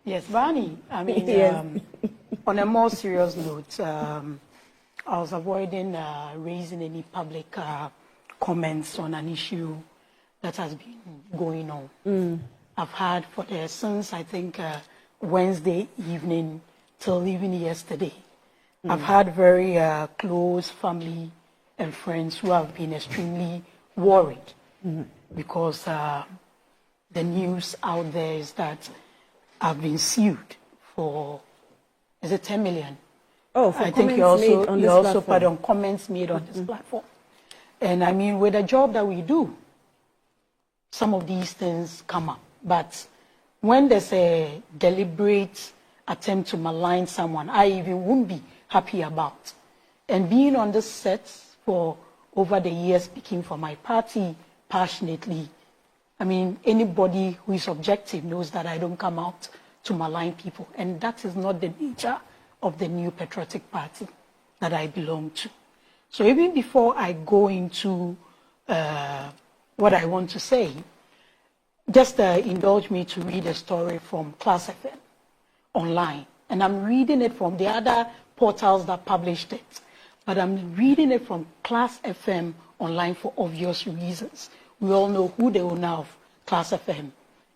Yes, Barney. I mean, Yes. On a more serious note, I was avoiding raising any public comments on an issue that has been going on. I've had since I think Wednesday evening till even yesterday, I've had very close family and friends who have been extremely worried because the news out there is that I've been sued for, is it 10 million? Oh, for I think you also pardon comments made on this platform. And I mean, with the job that we do, some of these things come up. But when there's a deliberate attempt to malign someone, I even wouldn't be happy about. And being on this set for over the years, speaking for my party passionately, I mean, anybody who is objective knows that I don't come out to malign people. And that is not the nature of the New Patriotic Party that I belong to. So even before I go into what I want to say, just indulge me to read a story from Class FM online. And I'm reading it from the other portals that published it. But I'm reading it from Class FM online for obvious reasons. We all know who the owner of Class FM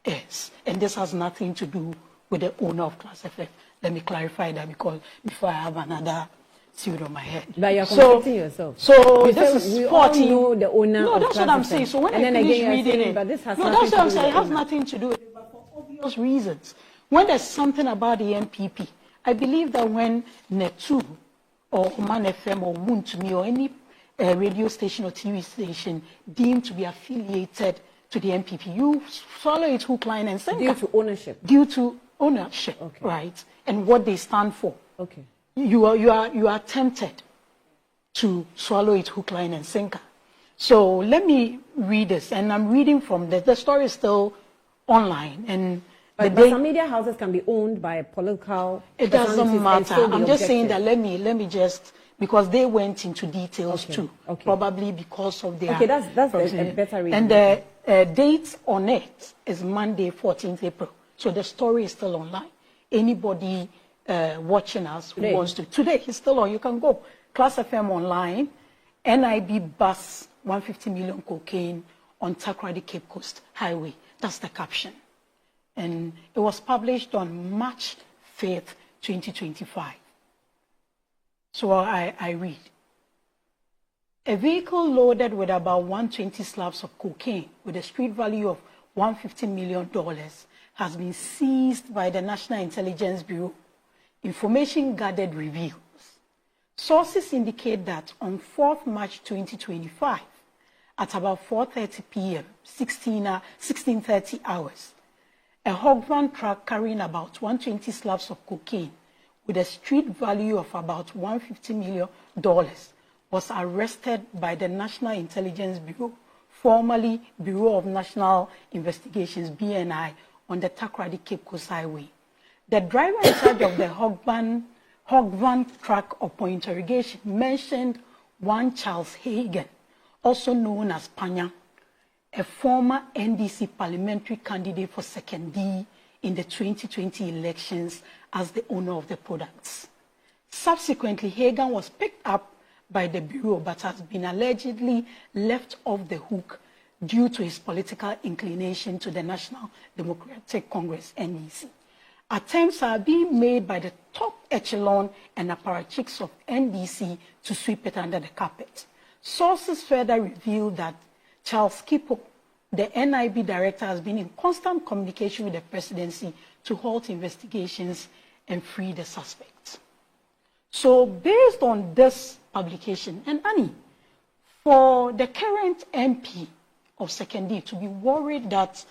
is. And this has nothing to do with the owner of Class FM. Let me clarify that before I have another suit on my head. But you're contradicting yourself. So this is we 14. All know the owner no, of that's Class what I'm FM. saying. So when and I finish reading it, but this has no, that's what I'm saying. It has nothing to do with it, but for obvious reasons. When there's something about the NPP, I believe that when Netu or Man FM or Moon to me or any radio station or TV station deemed to be affiliated to the NPP, you follow it hook, line, and sinker. Due to ownership. Due to ownership, okay. Right? And what they stand for. Okay. You are tempted to swallow it hook, line, and sinker. So let me read this, and I'm reading from the story is still online, and but some media houses can be owned by a political. It doesn't matter. I'm just saying that let me just, because they went into details too, probably because of their. Okay, that's a better reason. And the date on it is Monday, 14th April. So the story is still online. Anybody watching us who wants to, today it's still on. You can go Class FM online, NIB bus 150 million cocaine on Takoradi Cape Coast Highway. That's the caption. And it was published on March 5th, 2025. So I read. A vehicle loaded with about 120 slabs of cocaine with a street value of $150 million has been seized by the National Intelligence Bureau. Information gathered reveals. Sources indicate that on 4th March 2025, at about 4:30 p.m., 16:30 hours, a hog van truck carrying about 120 slabs of cocaine with a street value of about $150 million was arrested by the National Intelligence Bureau, formerly Bureau of National Investigations, BNI, on the Takoradi Cape Coast Highway. The driver in charge of the hog van truck upon interrogation mentioned one Charles Hagan, also known as Panya, a former NDC parliamentary candidate for 2nd D in the 2020 elections, as the owner of the products. Subsequently, Hagan was picked up by the Bureau but has been allegedly left off the hook due to his political inclination to the National Democratic Congress, NDC. Attempts are being made by the top echelon and apparatchiks of NDC to sweep it under the carpet. Sources further reveal that Charles Kipo, the NIB director, has been in constant communication with the presidency to halt investigations and free the suspects. So based on this publication, and Annie, for the current MP of 2nd D to be worried that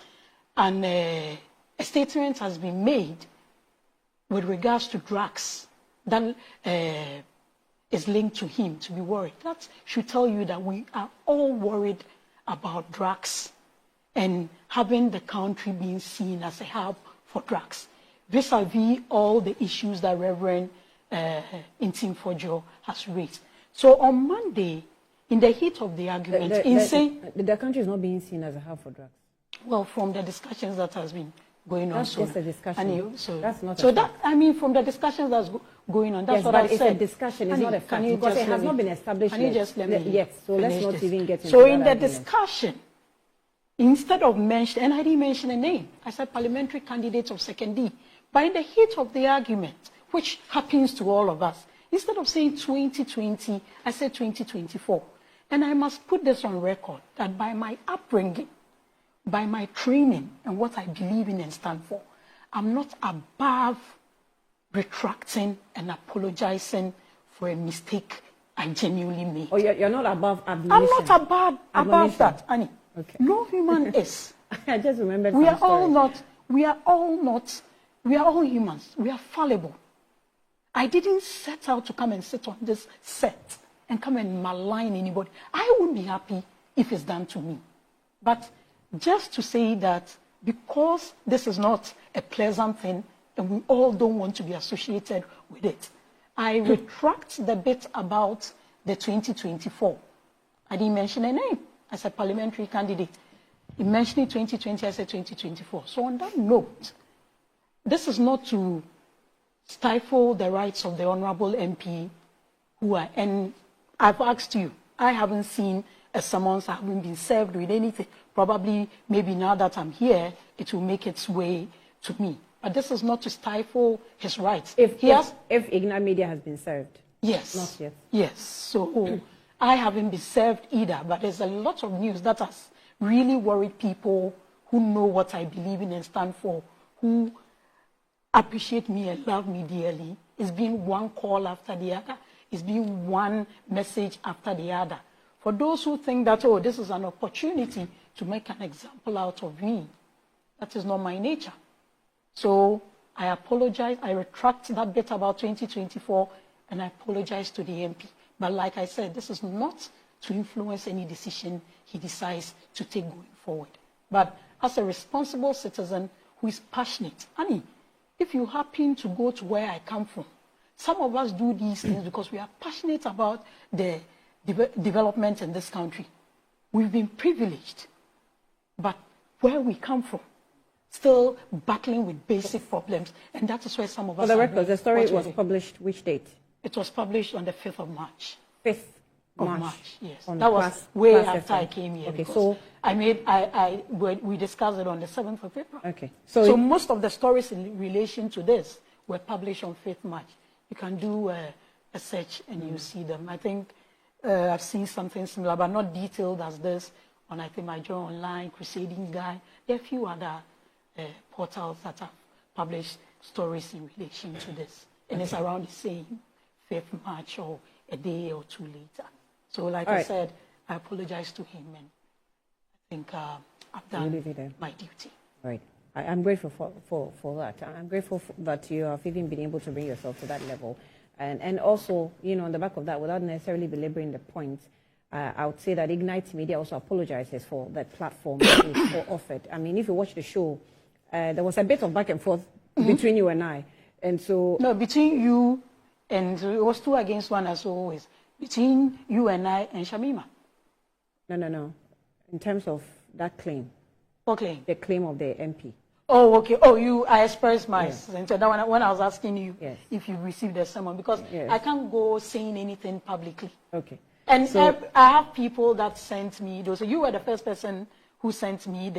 a statement has been made with regards to drugs that is linked to him, to be worried, that should tell you that we are all worried about drugs and having the country being seen as a hub for drugs, vis-a-vis all the issues that Reverend Intim Fojo has raised. So on Monday, in the heat of the argument, the country is not being seen as a hub for drugs. Well, from the discussions that has been going on. That's just a discussion. That's not a fact. I mean, from the discussions that's going on, that's yes, what but I it's said. a discussion, it's not a fact, because it has not been established. Can you just let me yes, so let's not even get into So in that the argument. discussion, instead of mentioning, and I didn't mention a name, I said parliamentary candidates of 2nd D. But in the heat of the argument, which happens to all of us, instead of saying 2020, I said 2024. And I must put this on record, that by my upbringing, by my training and what I believe in and stand for, I'm not above retracting and apologizing for a mistake I genuinely made. Oh, you're not above admonition? I'm not above that, Annie. Okay. No human is. I just remembered We some are all story. we are all humans. We are fallible. I didn't set out to come and sit on this set and come and malign anybody. I wouldn't be happy if it's done to me. But just to say that because this is not a pleasant thing and we all don't want to be associated with it, I retract the bit about the 2024. I didn't mention a name as a parliamentary candidate. In mentioning 2020, I said 2024. So on that note, this is not to stifle the rights of the Honorable MP who are, and I've asked you, I haven't seen a summons, I haven't been served with anything. Probably, maybe now that I'm here, it will make its way to me. But this is not to stifle his rights. If Ignite Media has been served? Yes. Not yet. Yes. So I haven't been served either, but there's a lot of news that has really worried people who know what I believe in and stand for, who appreciate me and love me dearly. It's been one call after the other. It's been one message after the other. For those who think that, oh, this is an opportunity to make an example out of me, that is not my nature. So I apologize. I retract that bit about 2024, and I apologize to the MP. But like I said, this is not to influence any decision he decides to take going forward. But as a responsible citizen who is passionate, Annie, if you happen to go to where I come from, some of us do these things because we are passionate about the development in this country. We've been privileged, but where we come from, still battling with basic problems, and that is where some of us For the record, the story was published which date? It was published on the 5th of March. 5th of March. March, yes. On That was class, way class after FM. I came here. Okay, so we discussed it on the 7th of April. okay, So most of the stories in relation to this were published on 5th March. You can do a search and you see them. I think I've seen something similar, but not detailed as this on, I think, my Joy Online, Crusading Guy. There are a few other portals that have published stories in relation to this. And it's around the same 5th March or a day or two later. So like I said, I apologize to him, and I think I've done my duty. Right. I'm grateful for that. I'm grateful that you have even been able to bring yourself to that level. And also, you know, on the back of that, without necessarily belaboring the point, I would say that Ignite Media also apologizes for that platform that it offered. I mean, if you watch the show, there was a bit of back and forth between you and I. And so... No, between you and... It was 2 against 1 as always. Between you and I and Shamima. No. In terms of that claim. What claim? The claim of the MP. Oh, okay. Oh, I expressed my sense. That when I was asking you if you received a summons, because I can't go saying anything publicly. Okay. And so, I have people that sent me those. You were the first person who sent me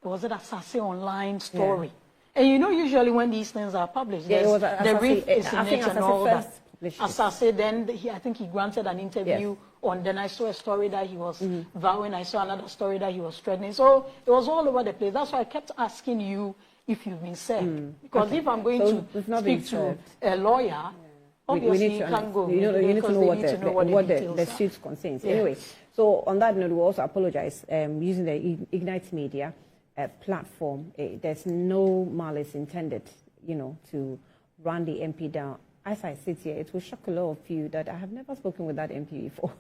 was it a Asase online story. And you know, usually when these things are published, the reef is in it and all that. Asase, then I think he granted an interview on, then I saw a story that he was vowing, I saw another story that he was threatening. So it was all over the place. That's why I kept asking you if you've been served. Because if I'm going to speak to a lawyer, obviously you can't go. You need to know what the suit contains. Yeah. Anyway, so on that note, we also apologize using the Ignite Media platform. There's no malice intended, you know, to run the MP down. As I sit here, it will shock a lot of you that I have never spoken with that MP before.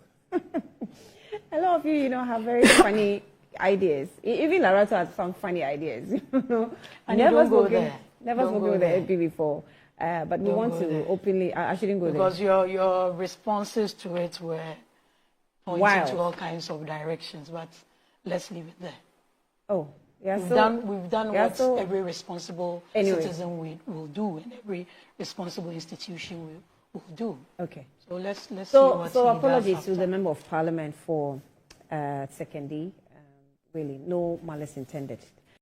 A lot of you, you know, have very funny ideas. Even Lawuratu has some funny ideas, you know. And never spoken with the MP before. But we want to openly, I shouldn't go there. Because your responses to it were pointing to all kinds of directions, but let's leave it there. Oh, We've done what every responsible citizen will do, and every responsible institution will do. Okay. So let's see what So apologies to the Member of Parliament for secondly, really no malice intended.